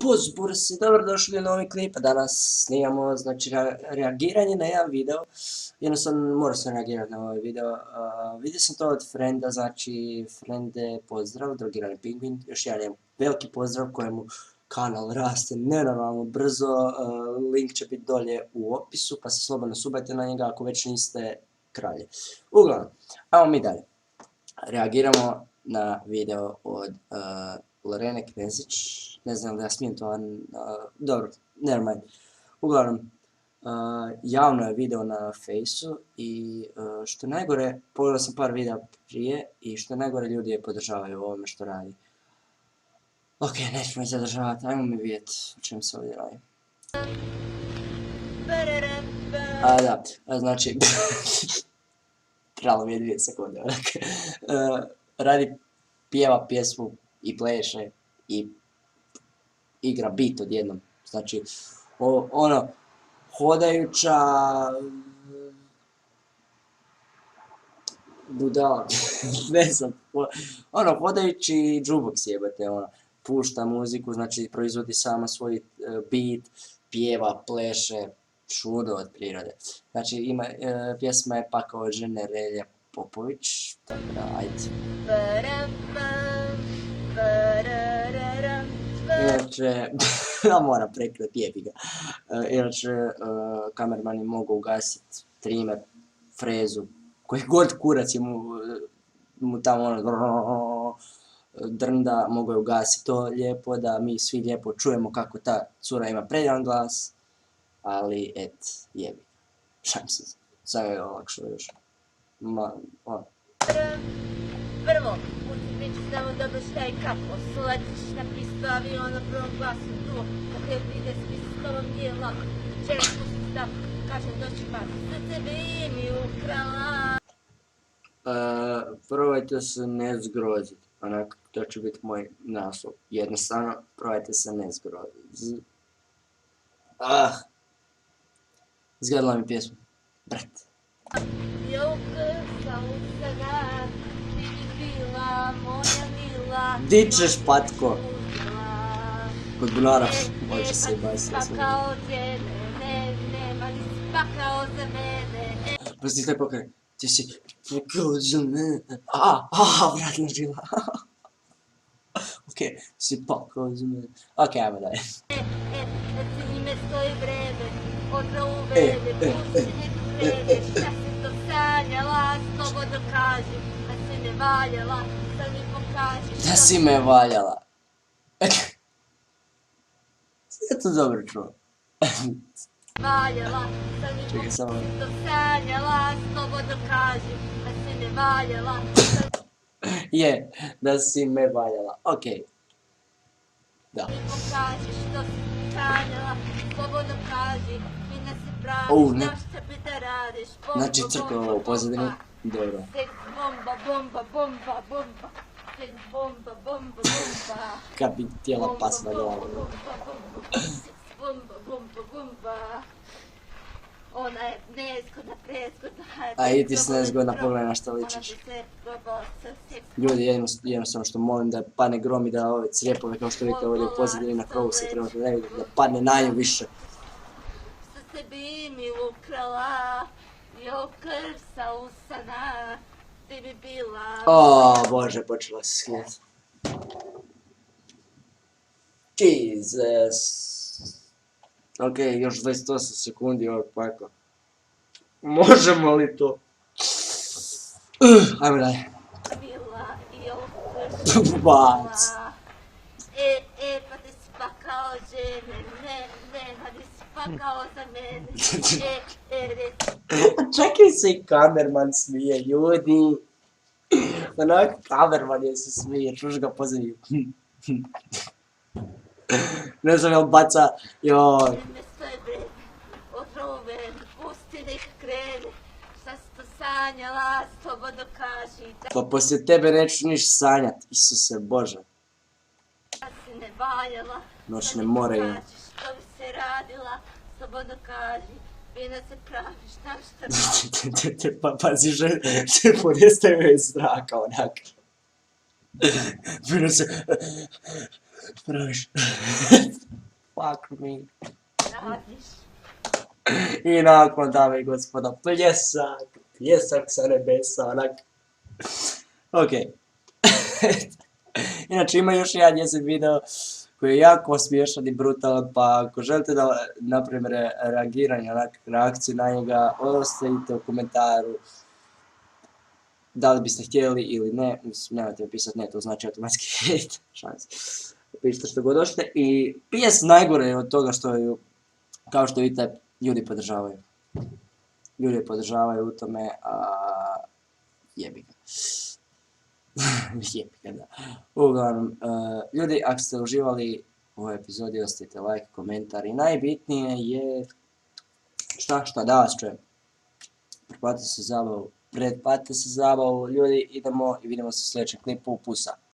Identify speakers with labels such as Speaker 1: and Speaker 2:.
Speaker 1: Pozdrav se, dobrodošli u novi klip. Danas snimamo, znači, reagiranje na jedan video. Jednostavno, morao sam reagirati na ovaj video. Vidio sam to od frenda, znači, frende, pozdrav, drogirani pingvin. Još jedan veliki pozdrav kojemu kanal raste nenormalno brzo. Link će biti dolje u opisu, pa se slobodno subajte na njega ako već niste kralje. Uglavnom, ajmo mi dalje. Reagiramo na video od Lorene Knezić, ne znam da ja smijem to, dobro, nevermind. Uglavnom, javno je video na Fejsu i što najgore, pogledao sam par videa prije i što najgore ljudi je podržavaju ovome što radi. Ok, nećemo ih zadržavati, ajmo mi vidjeti o čem se ovdje radi. Da, znači, trebalo mi je 2 sekunde, pjeva pjesmu i pleše i igra beat odjednom. Znači, ono, hodajuća budala, ne znam, ono, hodajući jukebox jebate, ono, pušta muziku, znači proizvodi sama svoj beat, pjeva, pleše, čudo od prirode. Znači, pjesma je Pakao od žene Relje Popović, tako da, ajde. Inače, ja moram prekret, jebi ga. Inače, kamermani mogu ugasiti trimer, frezu, koji god kurac je mu tamo ono drnda, mogu je ugasiti to lijepo, da mi svi lijepo čujemo kako ta cura ima predivan glas, ali jebi. Šalim se, sad je olakšao još.
Speaker 2: Prvo, uspjeći samo dobro šta i kako, suletiš na pristu avion na prvom glasu, drugo, kako je pride svi s tobom nije lako, češ pusti stav, kažem doći vas, srce bi mi ukrala.
Speaker 1: Probajte se ne zgroziti, onak, to će biti moj naslov, jednostavno, probajte se ne zgroziti. Zgadila mi pjesmu, brat. Di ćeš, Patko? Kod bunara, može se i bajsi. Prosti taj pokaj, ti si pakao za mene. Vratna žila. Okej, si pakao za mene. Okej, ajmo dalje. Da si me valjala. Sve to dobro čuo. Čekaj samo. Je, da si me valjala. Okej. Da. Ne. Znači crkva ovo u pozadini. Dobro. Kad bi tijela pas na glavu.
Speaker 2: Ona je nezgodna, prezgodna.
Speaker 1: A i ti si nezgodna, pogledaj na što ličiš. Ljudi, jednostavno što molim da padne grom i da ove crijepove kao što vidite ovdje u pozadini na krovu se trenutno ne vidi, da padne na nju više.
Speaker 2: Sa sebi mi ukrala, jo krv sa usana, ti bi bila...
Speaker 1: Bože, počela se skijeti. Jesus. Ok, još 28 sekundi ovog paka. Možemo li to? Ajme dalje. Bac.
Speaker 2: Pa ti si pakao žene, pa ti si pakao za mene.
Speaker 1: Čekaj se i kamerman smije, ljudi. Onak kamerman je se smije, čuš ga pozivio. Ne znam jel baca, joj.
Speaker 2: Ne stoji bre, otroven, pusti da ih krene. Šta si to sanjala, slobodno kaži.
Speaker 1: Pa poslije tebe neću niš sanjat, Isuse Bože.
Speaker 2: Da si ne valjala.
Speaker 1: Noćne more ima.
Speaker 2: Što bi se radila, slobodno kaži. Vina se praviš, znaš šta bi.
Speaker 1: Pa pazi, že ponestaju je zraka onak. Vina se praviš. fuck me.
Speaker 2: Radiš.
Speaker 1: I nakon, dame i gospoda, pljesak sa nebesa, onak. Ok. Inače ima još jedan njezin video koji je jako smiješan i brutalan, pa ako želite da napravim reagiranje, onak, reakciju na njega, ostavite u komentaru da li biste htjeli ili ne, mislim, nemojte mi pisati ne, to znači automatski hate, šanse. Pišite što god hoćete i PS najgore je od toga što ju, kao što vidite, ljudi podržavaju. Ljudi podržavaju u tome, a jebi ga. Jebi ga, da. Uglavnom, ljudi, ako ste uživali u ovoj epizodi, ostavite like, komentar i najbitnije je... Šta, da vas čujem. Pretplatite se zabavu, ljudi, idemo i vidimo se u sljedećem klipu, pusa.